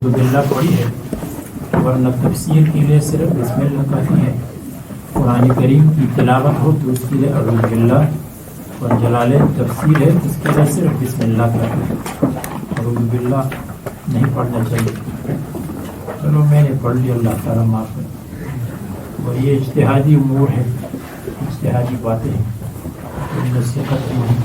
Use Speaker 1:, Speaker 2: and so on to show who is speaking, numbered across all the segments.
Speaker 1: باللہ پڑھی ہے ورنہ تفسیر کے لیے صرف بسم اللہ کافی ہے۔ قرآن کریم کی تلاوت ہو تو اس کے لیے اعوذ باللہ، اور جلال تفسیر ہے اس کے لیے صرف بسم اللہ کافی ہے، اعوذ باللہ نہیں پڑھنا چاہیے۔ چلو میں نے پڑھ لیا، اللہ تعالیٰ معاف کرے۔ اور یہ اجتہادی امور ہے، اجتہادی باتیں ہیں، ان سے ختم نہیں۔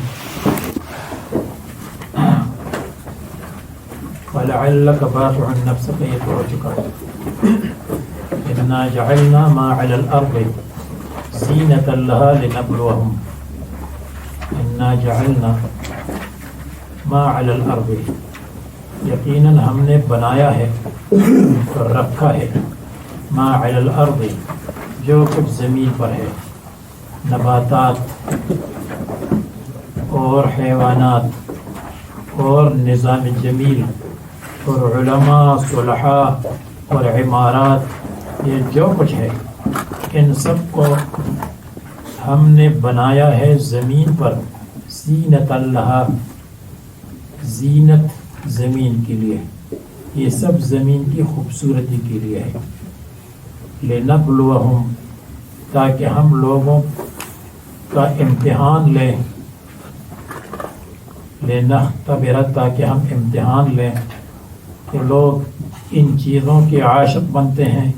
Speaker 1: وَلَعَلَّكَ بَاخِعٌ نَفْسَكَ، یہ تو ہو چکا ہے۔ إِنَّا جَعَلْنَا مَا عَلَى الْأَرْضِ زِينَةً لَهَا لِنَبْلُوَهُمْ إِنَّا جَعَلْنَا مَا عَلَى الْأَرْضِ، یقیناً ہم نے بنایا ہے اور رکھا ہے، مَا عَلَى الْأَرْضِ، جو کچھ زمین پر ہے، نباتات اور حیوانات اور نظام جمیل اور علماء صلحاء اور عمارات، یہ جو کچھ ہے ان سب کو ہم نے بنایا ہے زمین پر، زینت اللہ، زینت زمین کے لیے، یہ سب زمین کی خوبصورتی کے لیے ہے۔ لنبلوہم، تاکہ ہم لوگوں کا امتحان لیں، لنختبر، تاکہ ہم امتحان لیں کہ لوگ ان چیزوں کے عاشق بنتے ہیں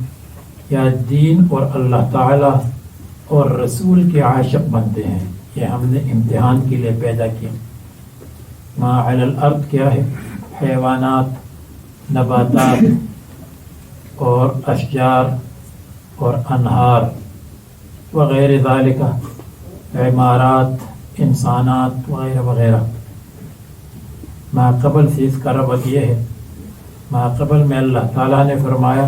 Speaker 1: یا دین اور اللہ تعالیٰ اور رسول کے عاشق بنتے ہیں۔ یہ ہم نے امتحان کے لیے پیدا کیا۔ ما علی الارض کیا ہے؟ حیوانات، نباتات اور اشجار اور انہار وغیرہ ذالک، عمارات، انسانات وغیرہ وغیرہ۔ ما قبل سے اس کا ربط یہ ہے، ما قبل میں اللہ تعالیٰ نے فرمایا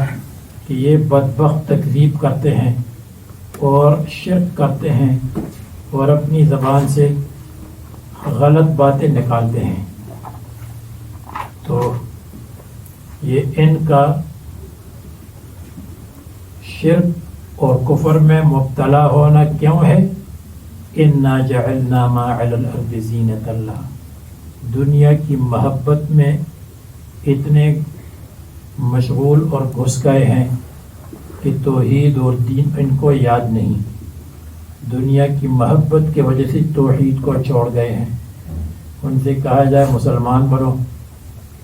Speaker 1: کہ یہ بدبخت تکذیب کرتے ہیں اور شرک کرتے ہیں اور اپنی زبان سے غلط باتیں نکالتے ہیں، تو یہ ان کا شرک اور کفر میں مبتلا ہونا کیوں ہے؟ انا جعلنا ما علی الارض زینۃ اللہ، دنیا کی محبت میں اتنے مشغول اور گھس گئے ہیں کہ توحید اور دین ان کو یاد نہیں، دنیا کی محبت کی وجہ سے توحید کو چھوڑ گئے ہیں۔ ان سے کہا جائے مسلمان بنو،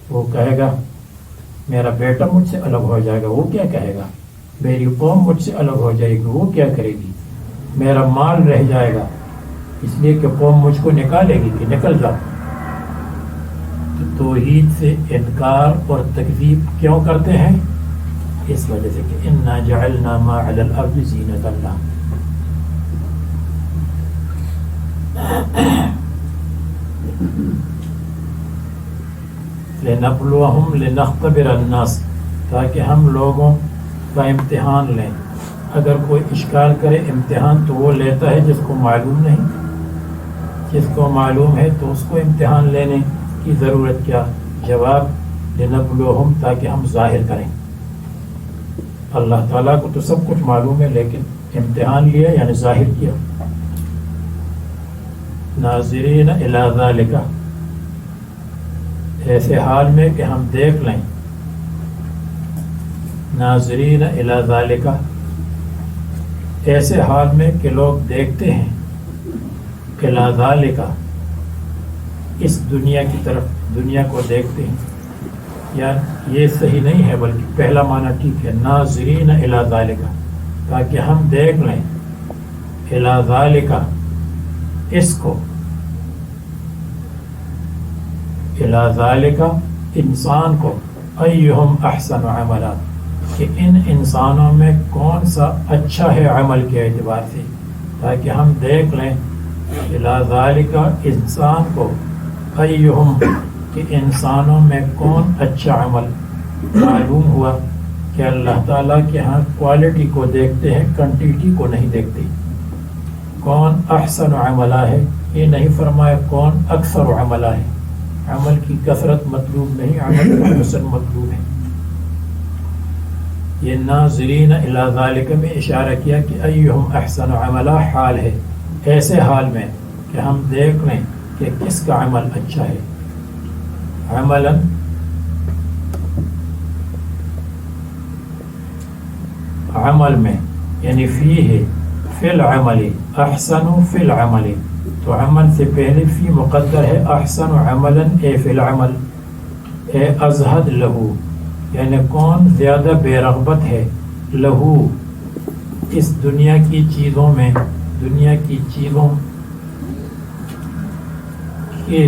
Speaker 1: وہ کہے گا میرا بیٹا مجھ سے الگ ہو جائے گا، وہ کیا کہے گا؟ میری قوم مجھ سے الگ ہو جائے گی، وہ کیا کرے گی؟ میرا مال رہ جائے گا، اس لیے کہ قوم مجھ کو نکالے گی کہ نکل جاؤ۔ توحید سے انکار اور تکذیب کیوں کرتے ہیں؟ اس وجہ سے کہ انا جعلنا ما علی الارض زینۃ اللہ۔ لنبلوہم لنختبر الناس، تاکہ ہم لوگوں کا امتحان لیں۔ اگر کوئی اشکال کرے امتحان تو وہ لیتا ہے جس کو معلوم نہیں، جس کو معلوم ہے تو اس کو امتحان لینے کی ضرورت کیا؟ جواب لنبلوہم، تاکہ ہم ظاہر کریں۔ اللہ تعالیٰ کو تو سب کچھ معلوم ہے، لیکن امتحان لیا یعنی ظاہر کیا۔ ناظرین الی ذالک، ایسے حال میں کہ ہم دیکھ لیں، ناظرین الی ذالک، ایسے حال میں کہ لوگ دیکھتے ہیں، الی ذالک، اس دنیا کی طرف، دنیا کو دیکھتے ہیں، یا یہ صحیح نہیں ہے بلکہ پہلا معنی ٹھیک ہے، ناظرین الی ذالک، تاکہ ہم دیکھ لیں، الی ذالک، اس کو، الی ذالک، انسان کو، ایہم احسن عملا، کہ ان انسانوں میں کون سا اچھا ہے عمل کے اعتبار سے، تاکہ ہم دیکھ لیں الی ذالک، انسان کو، ایہم، کہ انسانوں میں کون اچھا عمل۔ معلوم ہوا کہ اللہ تعالیٰ کے ہاں کوالٹی کو دیکھتے ہیں، کوانٹیٹی کو نہیں دیکھتے۔ کون احسن عملہ ہے، یہ نہیں فرمایا کون اکثر عملہ ہے، عمل کی کثرت مطلوب نہیں، عمل کا حسن مطلوب ہے۔ یہ ناظرین الی ذالک میں اشارہ کیا کہ ایہم احسن عملہ حال ہے، ایسے حال میں کہ ہم دیکھ لیں کہ کس کا عمل اچھا ہے۔ عملاً عمل میں، یعنی فی ہے فی العمل، احسن فی العمل، تو عمل سے پہلے فی مقدر ہے، احسن عملا اے فی العمل، اے ازہد لہو، یعنی کون زیادہ بے رغبت ہے، لہو اس دنیا کی چیزوں میں، دنیا کی چیزوں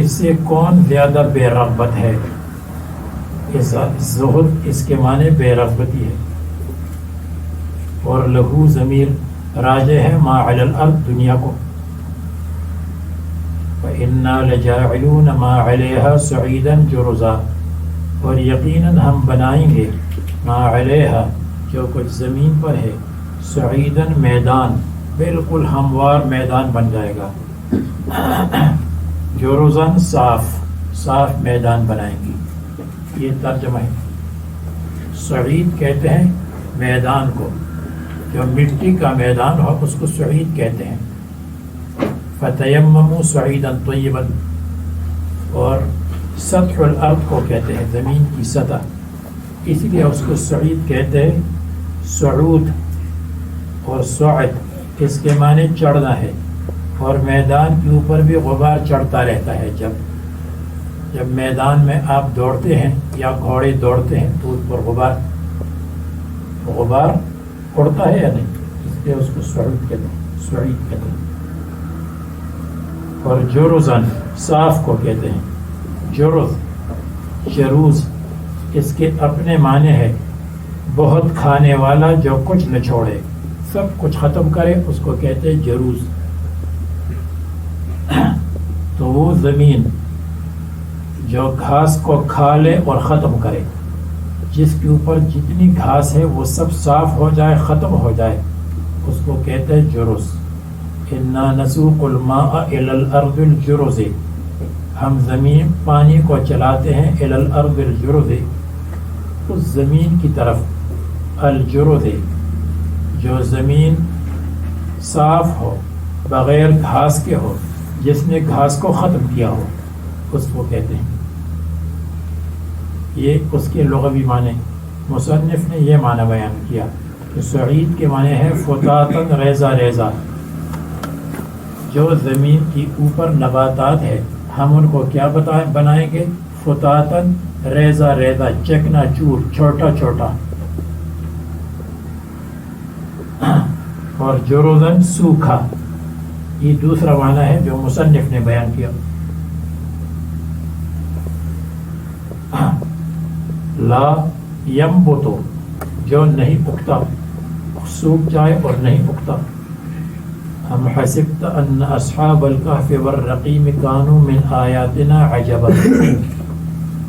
Speaker 1: سے کون زیادہ بے رغبت ہے. زہد اس کے معنی بے رغبتی ہے، اور لہو ضمیر راجع ہے ما علی الارض، دنیا کو. وَإِنَّا لَجَاعِلُونَ مَا عَلَيْهَا صَعِيدًا جُرُزًا، اور یقیناً ہم بنائیں گے ما علیہا جو کچھ زمین پر ہے، صعیداً میدان، بالکل ہموار میدان بن جائے گا. جرزاً صاف صاف میدان بنائیں گے، یہ ترجمہ ہے. صعید کہتے ہیں میدان کو، جو مٹی کا میدان ہو اس کو صعید کہتے ہیں. فتیمموا صعیدا طیبا، اور سطح الارض کو کہتے ہیں زمین کی سطح، اس لیے اس کو صعید کہتے ہیں. صعود اور صعد اس کے معنی چڑھنا ہے، اور میدان کے اوپر بھی غبار چڑھتا رہتا ہے. جب میدان میں آپ دوڑتے ہیں یا گھوڑے دوڑتے ہیں تو اس پر غبار اڑتا ہے یا نہیں، اس لیے اس کو صعود کہتے ہیں، صعید کہتے ہیں. اور جرزن صاف کو کہتے ہیں. جرز جروز اس کے اپنے معنی ہے بہت کھانے والا جو کچھ نہ چھوڑے، سب کچھ ختم کرے، اس کو کہتے ہیں جروز. تو وہ زمین جو گھاس کو کھا لے اور ختم کرے، جس کے اوپر جتنی گھاس ہے وہ سب صاف ہو جائے، ختم ہو جائے، اس کو کہتے ہیں جرز. انا نسوق الماء الى الارض الجرز، ہم زمین پانی کو چلاتے ہیں الى الارض الجرز، اس زمین کی طرف، الجرز جو زمین صاف ہو، بغیر گھاس کے ہو، جس نے گھاس کو ختم کیا ہو، اس کو کہتے ہیں. یہ اس کے لغوی معنی. مصنف نے یہ معنی بیان کیا کہ صعید کے معنی ہے فتاتن ریزہ ریزہ، جو زمین کی اوپر نباتات ہے ہم ان کو کیا بنائیں گے، فتاتن ریزہ ریزہ، چکنا چور، چھوٹا چھوٹا. اور جرزن سوکھا، یہ دوسرا معنی ہے جو مصنف نے بیان کیا. لا ينبتو جو نہیں اگتا، سوکھ جائے اور نہیں اگتا. ہم حسبت ان اصحاب الکہف والرقیم کانوا من آیاتنا عجبا،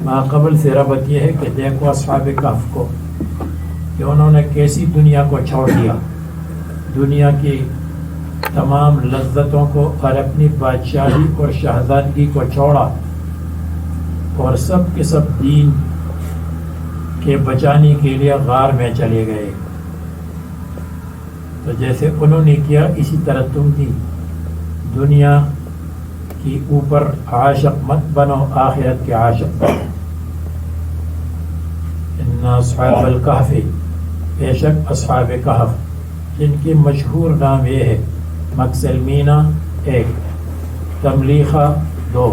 Speaker 1: ما قبل سے ربط یہ ہے کہ دیکھو اصحاب کہف کو کہ انہوں نے کیسی دنیا کو چھوڑ دیا، دنیا کی تمام لذتوں کو اور اپنی بادشاہی اور شہزادگی کو چھوڑا، اور سب کے سب دین کے بچانے کے لیے غار میں چلے گئے. تو جیسے انہوں نے کیا اسی طرح تم بھی دنیا کی اوپر عاشق مت بنو، آخرت کے عاشق بنو. ان اصحاب الکہف، بے شک اصحاب کہف، جن کی مشہور نام یہ ہے مکسلمینا 1، تملیخہ 2،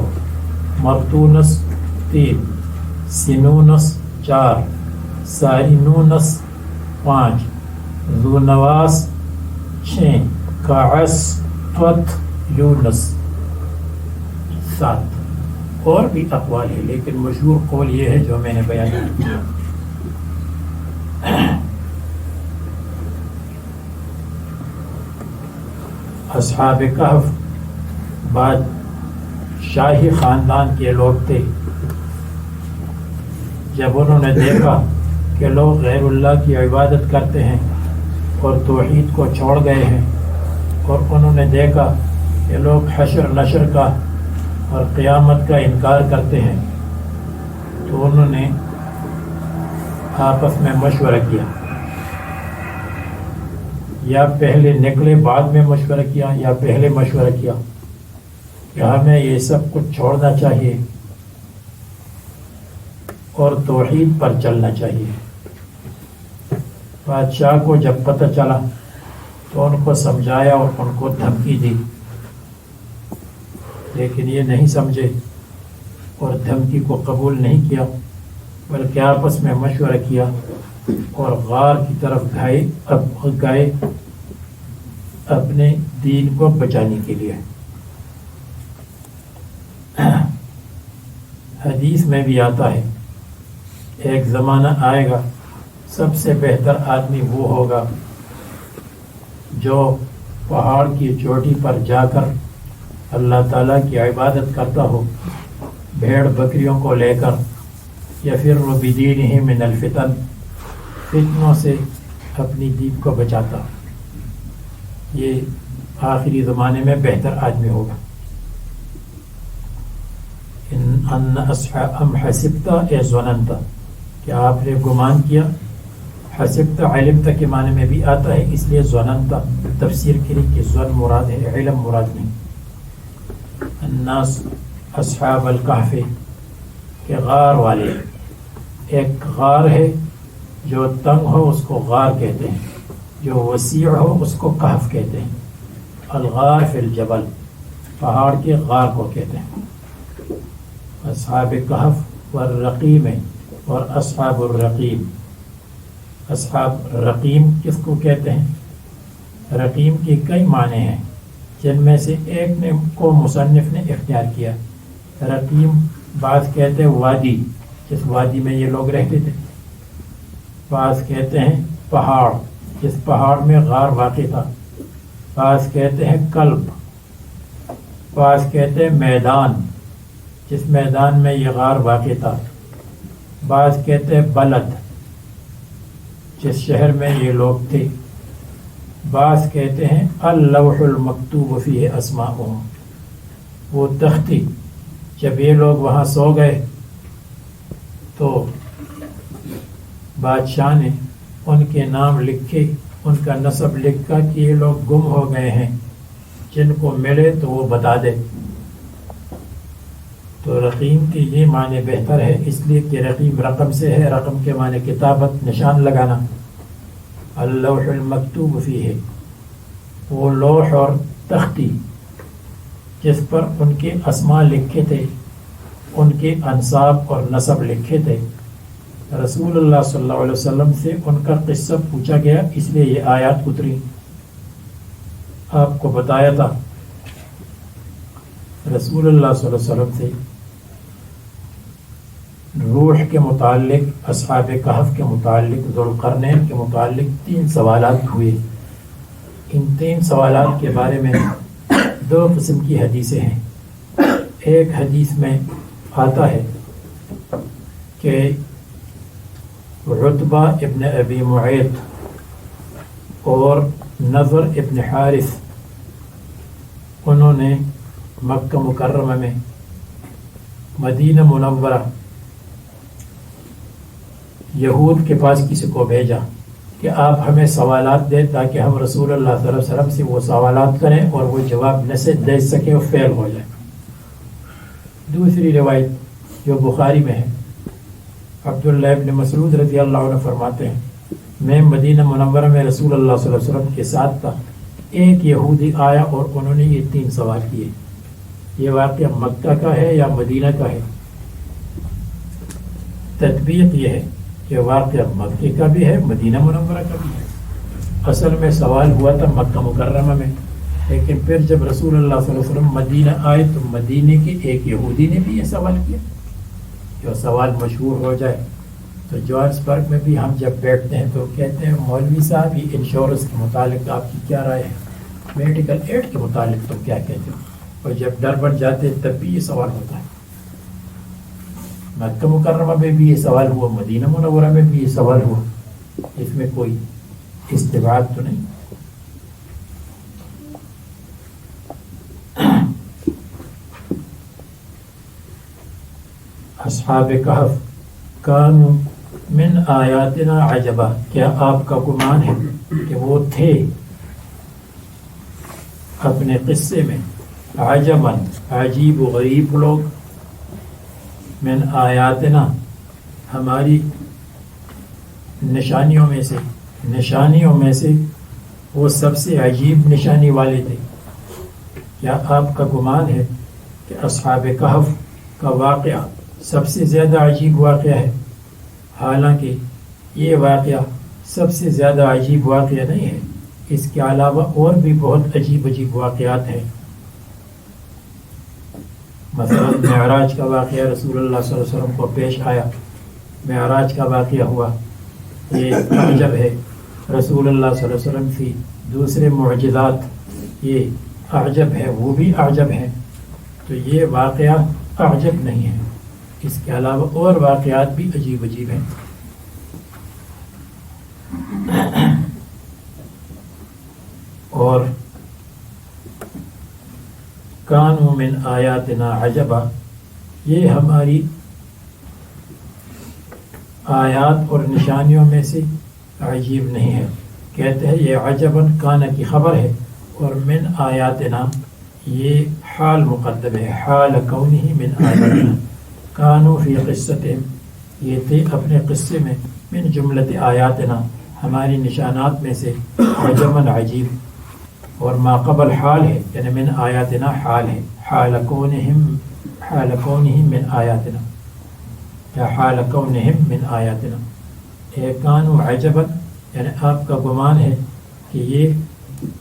Speaker 1: مرتونس 3، سینونس 4، سارینونس 5، ذونواس 6، کعسطوت یونس 7. اور بھی اقوال ہے لیکن مشہور قول یہ ہے جو میں نے بیان کیا. اصحاب کہف بعد شاہی خاندان کے لوگ تھے. جب انہوں نے دیکھا کہ لوگ غیر اللہ کی عبادت کرتے ہیں اور توحید کو چھوڑ گئے ہیں، اور انہوں نے دیکھا کہ لوگ حشر نشر کا اور قیامت کا انکار کرتے ہیں، تو انہوں نے آپس میں مشورہ کیا، یا پہلے نکلے بعد میں مشورہ کیا، یا پہلے مشورہ کیا کہ ہمیں یہ سب کچھ چھوڑنا چاہیے اور توحید پر چلنا چاہیے. بادشاہ کو جب پتہ چلا تو ان کو سمجھایا اور ان کو دھمکی دی، لیکن یہ نہیں سمجھے اور دھمکی کو قبول نہیں کیا، بلکہ آپس میں مشورہ کیا اور غار کی طرف گئے اپنے دین کو بچانے کے لیے۔ حدیث میں بھی آتا ہے ایک زمانہ آئے گا سب سے بہتر آدمی وہ ہوگا جو پہاڑ کی چوٹی پر جا کر اللہ تعالیٰ کی عبادت کرتا ہو بھیڑ بکریوں کو لے کر، یا پھر وہ بدینہ من الفتن، فتنوں سے اپنی دین کو بچاتا، یہ آخری زمانے میں بہتر آدمی ہوگا۔ ام حسبت اے ظننت، کہ آپ نے گمان کیا، حسبت علمت کے معنی میں بھی آتا ہے، اس لیے ظننت تفسیر کے لیے کہ ظن مراد ہے، علم مراد نہیں۔ الناس اصحاب الکہف، کہ غار والے، ایک غار ہے جو تنگ ہو اس کو غار کہتے ہیں، جو وسیع ہو اس کو کہف کہتے ہیں۔ الغار فی الجبل، پہاڑ کے غار کو کہتے ہیں۔ اصحاب کہف والرقیم، اور اصحاب الرقیم۔ اصحاب رقیم کس کو کہتے ہیں؟ رقیم کے کئی معنی ہیں، جن میں سے ایک کو مصنف نے اختیار کیا۔ رقیم بعض کہتے ہیں وادی، جس وادی میں یہ لوگ رہتے تھے، بعض کہتے ہیں پہاڑ، جس پہاڑ میں غار واقع تھا، بعض کہتے ہیں کلب، بعض کہتے ہیں میدان، جس میدان میں یہ غار واقع تھا، بعض کہتے ہیں بلد، جس شہر میں یہ لوگ تھے، بعض کہتے ہیں اللوح المکتوب فیہ اسماؤہم، وہ تختی، جب یہ لوگ وہاں سو گئے تو بادشاہ نے ان کے نام لکھے، ان کا نسب لکھا کہ یہ لوگ گم ہو گئے ہیں، جن کو ملے تو وہ بتا دے۔ تو رقیم کے یہ معنی بہتر ہے، اس لیے کہ رقیم رقم سے ہے، رقم کے معنی کتابت، نشان لگانا۔ اللوح المکتوب فیہ، وہ لوح اور تختی جس پر ان کے اسماء لکھے تھے، ان کے انساب اور نسب لکھے تھے۔ رسول اللہ صلی اللہ علیہ وسلم سے ان کا قصہ پوچھا گیا، اس لیے یہ آیات اتری۔ آپ کو بتایا تھا رسول اللہ صلی اللہ علیہ وسلم سے روح کے متعلق، اصحاب کہف کے متعلق، ذوالقرنین کے متعلق 3 سوالات ہوئے۔ ان 3 سوالات کے بارے میں 2 قسم کی حدیثیں ہیں۔ ایک حدیث میں آتا ہے کہ عتبہ ابن ابی معیط اور نضر ابن حارث، انہوں نے مکہ مکرمہ میں مدینہ منورہ یہود کے پاس کسی کو بھیجا کہ آپ ہمیں سوالات دیں تاکہ ہم رسول اللہ صلی اللہ علیہ وسلم سے وہ سوالات کریں اور وہ جواب نہ سے دے سکے اور فیل ہو جائے۔ دوسری روایت جو بخاری میں ہے، عبداللہ ابن مسعود رضی اللہ عنہ فرماتے ہیں میں مدینہ منورہ میں رسول اللہ صلی اللہ علیہ وسلم کے ساتھ تھا، ایک یہودی آیا اور انہوں نے یہ 3 سوال کیے۔ یہ واقعہ مکہ کا ہے یا مدینہ کا ہے؟ تطبیق یہ ہے کہ واقعہ مکہ کا بھی ہے، مدینہ منورہ کا بھی ہے۔ اصل میں سوال ہوا تھا مکہ مکرمہ میں، لیکن پھر جب رسول اللہ صلی اللہ علیہ وسلم مدینہ آئے تو مدینہ کے ایک یہودی نے بھی یہ سوال کیا۔ جو سوال مشہور ہو جائے تو جوہانسبرگ میں بھی ہم جب بیٹھتے ہیں تو کہتے ہیں مولوی صاحب یہ انشورنس کے متعلق آپ کی کیا رائے ہے، میڈیکل ایڈ کے متعلق تم کیا کہتے ہو؟ اور جب ڈربن جاتے ہیں تب بھی یہ سوال ہوتا ہے۔ مکہ مکرمہ میں بھی یہ سوال ہوا، مدینہ منورہ میں بھی یہ سوال ہوا، اس میں کوئی استبعاد تو نہیں۔ اصحاب کہف کانوا من آیاتنا عجبا، کیا آپ کا گمان ہے کہ وہ تھے اپنے قصے میں عجباً عجیب و غریب لوگ، من آیاتنا ہماری نشانیوں میں سے، نشانیوں میں سے وہ سب سے عجیب نشانی والے تھے. کیا آپ کا گمان ہے کہ اصحاب کہف کا واقعہ سب سے زیادہ عجیب واقعہ ہے؟ حالانکہ یہ واقعہ سب سے زیادہ عجیب واقعہ نہیں ہے، اس کے علاوہ اور بھی بہت عجیب عجیب واقعات ہیں. مثلا معراج کا واقعہ رسول اللہ صلی اللہ علیہ وسلم کو پیش آیا. معراج کا واقعہ ہوا، یہ عجب ہے. رسول اللہ صلی اللہ علیہ وسلم کی دوسرے معجزات یہ اعجب ہے، وہ بھی اعجب ہیں. تو یہ واقعہ اعجب نہیں ہے، اس کے علاوہ اور واقعات بھی عجیب عجیب ہیں. اور کانوا من آیاتنا عجبا، یہ ہماری آیات اور نشانیوں میں سے عجیب نہیں ہے. کہتے ہیں یہ عجباً کانا کی خبر ہے، اور من آیاتنا یہ حال مقدم ہے، حال کونہ من آیاتنا. کانوا فی قصتہم، یہ تھے اپنے قصے میں، من جملت آیاتنا ہماری نشانات میں سے، عجباً عجیب. اور ما قبل حال ہے، یعنی من آیاتنا حال ہے، حال کونہم من آیاتنا یا حال کونہم من آیاتنا. کانوا عجباً یعنی آپ کا گمان ہے کہ یہ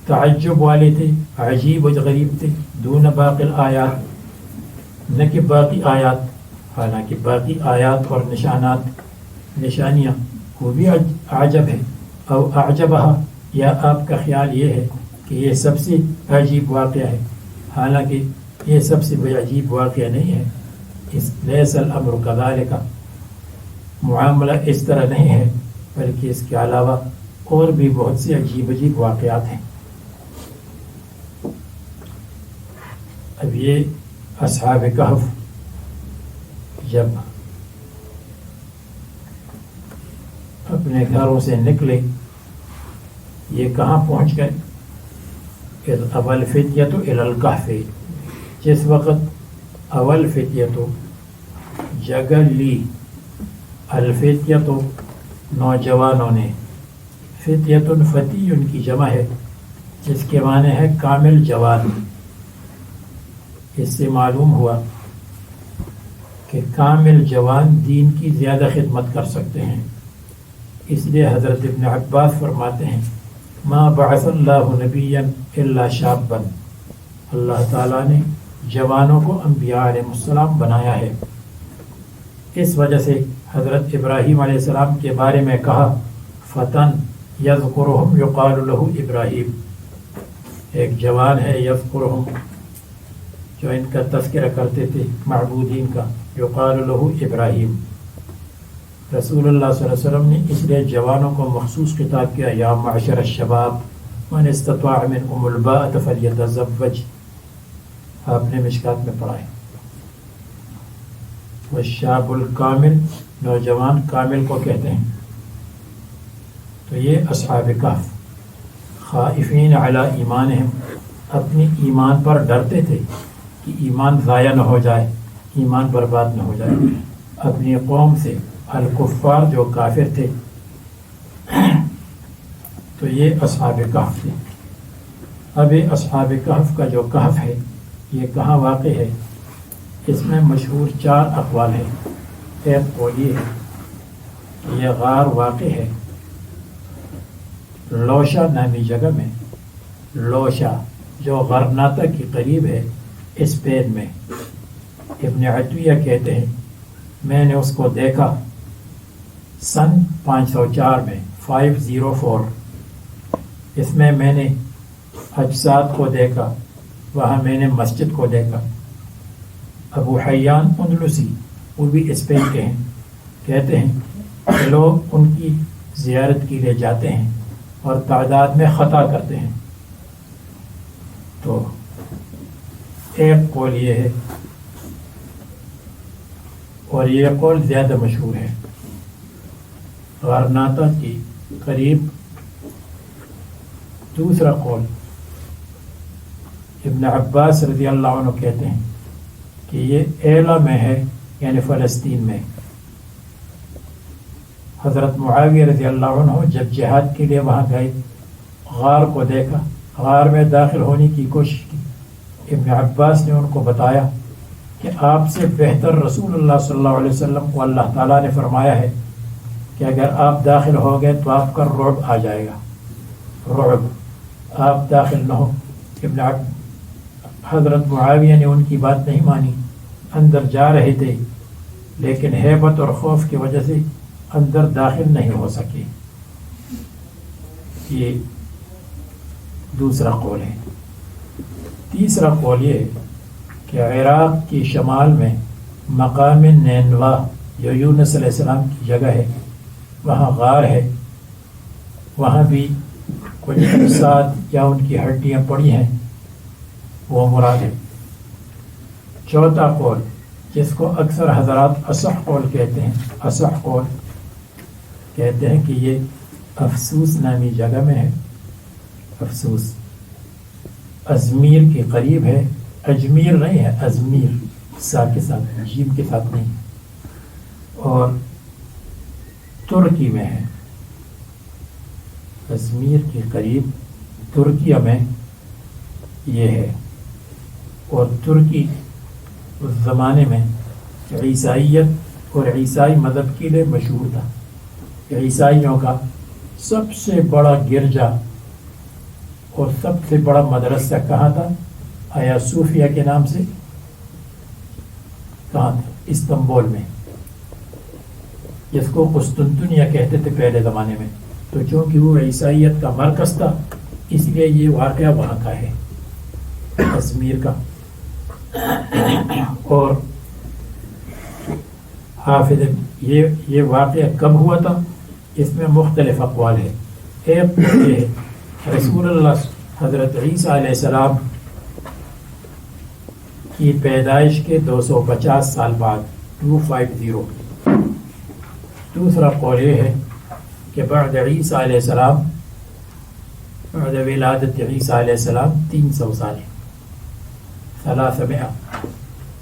Speaker 1: تعجب والے تھے، عجیب و غریب تھے، دون باقی الآیات، نہ کہ باقی آیات. حالانکہ باقی آیات اور نشانیاں وہ بھی عجب ہے. او اعجبہ، یا آپ کا خیال یہ ہے کہ یہ سب سے عجیب واقعہ ہے، حالانکہ یہ سب سے بڑا عجیب واقعہ نہیں ہے. لیس الامر کذالک، معاملہ اس طرح نہیں ہے، بلکہ اس کے علاوہ اور بھی بہت سے عجیب عجیب واقعات ہیں. اب یہ اصحاب کہف جب اپنے گھروں سے نکلے، یہ کہاں پہنچ گئے؟ اذ اوى الفتية الى الكهف، جس وقت اول فتیتو جگہ لی، الفتیتو نوجوانوں نے، فتیتن فتی ان کی جمع ہے، جس کے معنی ہے کامل جوان. اس سے معلوم ہوا کہ کامل جوان دین کی زیادہ خدمت کر سکتے ہیں. اس لیے حضرت ابن عباس فرماتے ہیں ما بعث اللہ نبیا الا شابا، اللہ تعالیٰ نے جوانوں کو انبیاء علیہ السلام بنایا ہے. اس وجہ سے حضرت ابراہیم علیہ السلام کے بارے میں کہا فتن یذکرہم یقال لہ ابراہیم، ایک جوان ہے یذکرہم جو ان کا تذکرہ کرتے تھے معبودین کا، یقال لہ ابراہیم. رسول اللہ صلی اللہ علیہ وسلم نے اس لیے جوانوں کو مخصوص خطاب کیا، یا معشر الشباب من استطاع منکم الباءۃ فلیتزوج، آپ نے مشکات میں پڑھا ہے. والشاب الکامل، نوجوان کامل کو کہتے ہیں. تو یہ اصحاب کہف خائفین علی ایمانہم، اپنی ایمان پر ڈرتے تھے کہ ایمان ضائع نہ ہو جائے، ایمان برباد نہ ہو جائے. اپنی قوم سے، الکفار جو کافر تھے. تو یہ اصحاب کہف تھے. اب یہ اصحاب کہف کا جو کہف ہے یہ کہاں واقع ہے؟ اس میں مشہور 4 اقوال ہیں. ایک قول یہ ہے کہ یہ غار واقع ہے لوشا نامی جگہ میں، لوشا جو غرناطہ کے قریب ہے، اسپین میں. ابن عطیہ کہتے ہیں میں نے اس کو دیکھا سن 504 میں، 504. اس میں نے اجساد کو دیکھا، وہاں میں نے مسجد کو دیکھا. ابو حیان اندلسی، وہ بھی اسپین کے ہیں، کہتے ہیں کہ لوگ ان کی زیارت کے لیے جاتے ہیں اور تعداد میں خطا کرتے ہیں. تو ایک قول یہ ہے، اور یہ قول زیادہ مشہور ہے، غرناطہ کے قریب. دوسرا قول ابن عباس رضی اللہ عنہ کہتے ہیں کہ یہ ایلا میں ہے، یعنی فلسطین میں. حضرت معاویہ رضی اللہ عنہ جب جہاد کے لیے وہاں گئے، غار کو دیکھا، غار میں داخل ہونے کی کوشش کی. ابن عباس نے ان کو بتایا کہ آپ سے بہتر رسول اللہ صلی اللہ علیہ وسلم کو اللہ تعالیٰ نے فرمایا ہے کہ اگر آپ داخل ہو گئے تو آپ کا رعب آ جائے گا، رعب، آپ داخل نہ ہو. حضرت معاویہ نے ان کی بات نہیں مانی، اندر جا رہے تھے لیکن ہیبت اور خوف کی وجہ سے اندر داخل نہیں ہو سکے. یہ دوسرا قول ہے. تیسرا قول یہ ہے کہ عراق کی شمال میں مقام نینوا جو یونس علیہ السلام کی جگہ ہے، وہاں غار ہے، وہاں بھی کچھ اجساد یا ان کی ہڈیاں پڑی ہیں، وہ مراد ہے. چوتھا قول جس کو اکثر حضرات اصح قول کہتے ہیں، اصح قول کہتے ہیں کہ یہ افسوس نامی جگہ میں ہے. افسوس ازمیر کے قریب ہے، اجمیر نہیں ہے، ازمیر سا کے ساتھ، جیم کے ساتھ نہیں، اور ترکی میں ہے. ازمیر کے قریب ترکیہ میں یہ ہے. اور ترکی اس زمانے میں عیسائیت اور عیسائی مذہب کے لیے مشہور تھا. عیسائیوں کا سب سے بڑا گرجا اور سب سے بڑا مدرسہ کہاں تھا؟ آیا صوفیہ کے نام سے کہاں تھا؟ استنبول میں، جس کو قسطنطنیہ کہتے تھے پہلے زمانے میں. تو چونکہ وہ عیسائیت کا مرکز تھا اس لیے یہ واقعہ وہاں کا ہے، ازمیر کا. اور حافظ یہ واقعہ کب ہوا تھا اس میں مختلف اقوال ہے. ایک یہ ہے رسول اللہ حضرت عیسیٰ علیہ السلام کی پیدائش کے 250 سال بعد، 250. دوسرا قول یہ ہے کہ بعد عیسیٰ علیہ السلام، بعد ولادت عیسیٰ علیہ السلام 300 سال، 300.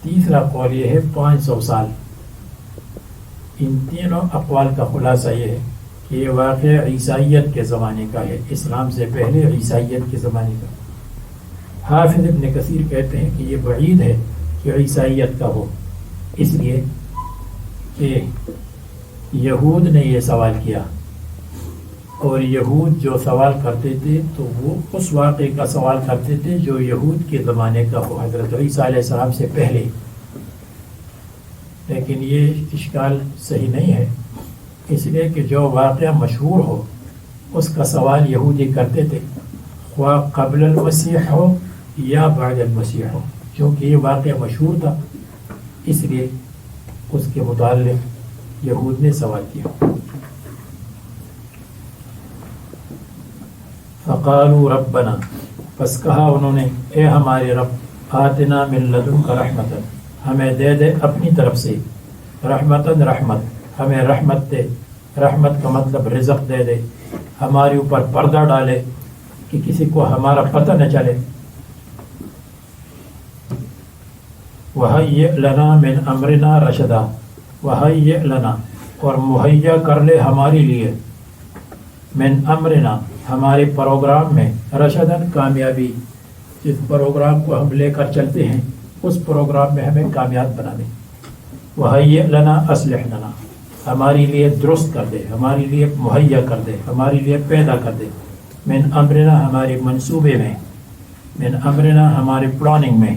Speaker 1: تیسرا قول یہ ہے 500 سال. ان تینوں اقوال کا خلاصہ یہ ہے کہ یہ واقعہ عیسائیت کے زمانے کا ہے، اسلام سے پہلے عیسائیت کے زمانے کا. حافظ ابن کثیر کہتے ہیں کہ یہ بعید ہے کہ عیسائیت کا ہو، اس لیے کہ یہود نے یہ سوال کیا، اور یہود جو سوال کرتے تھے تو وہ اس واقعے کا سوال کرتے تھے جو یہود کے زمانے کا ہو، حضرت عیسیٰ علیہ السلام سے پہلے. لیکن یہ اشکال صحیح نہیں ہے، اس لیے کہ جو واقعہ مشہور ہو اس کا سوال یہودی کرتے تھے، خواہ قبل المسیح ہو یا بعد المسیح ہو. چونکہ یہ واقعہ مشہور تھا اس لیے اس کے متعلق یہود نے سوال کیا. فقالوا ربنا، پس کہا انہوں نے، اے ہمارے رب، آتنا من لدنک رحمتا، ہمیں دے دے اپنی طرف سے، رحمتاً رحمت، ہمیں رحمت دے. رحمت کا مطلب رزق دے دے، ہمارے اوپر پردہ ڈالے کہ کسی کو ہمارا پتہ نہ چلے. وَهَيِّئْ لَنَا مِنْ أَمْرِنَا رَشَدًا، وَهَيِّئْ لَنَا، اور مہیا کر لے ہمارے لیے، من امرنا، ہمارے پروگرام میں، رشدن، کامیابی، جس پروگرام کو ہم لے کر چلتے ہیں اس پروگرام میں ہمیں کامیاب بنا دے. وَهَيِّئْ لَنَا أَصْلِحْ لَنَا، ہمارے لیے درست کر دے، ہمارے لیے مہیا کر دے، ہمارے لیے پیدا کر دے. من امرنا، ہمارے منصوبے میں، من امرنا، ہمارے پلاننگ میں،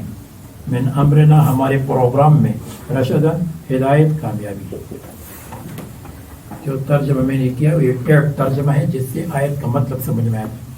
Speaker 1: من امرنا، ہمارے پروگرام میں، رشدن، ہدایت، کامیابی. جو ترجمہ میں نے کیا وہ یہ ٹیٹ ترجمہ ہے جس سے آیت کا مطلب سمجھ میں آتا ہے.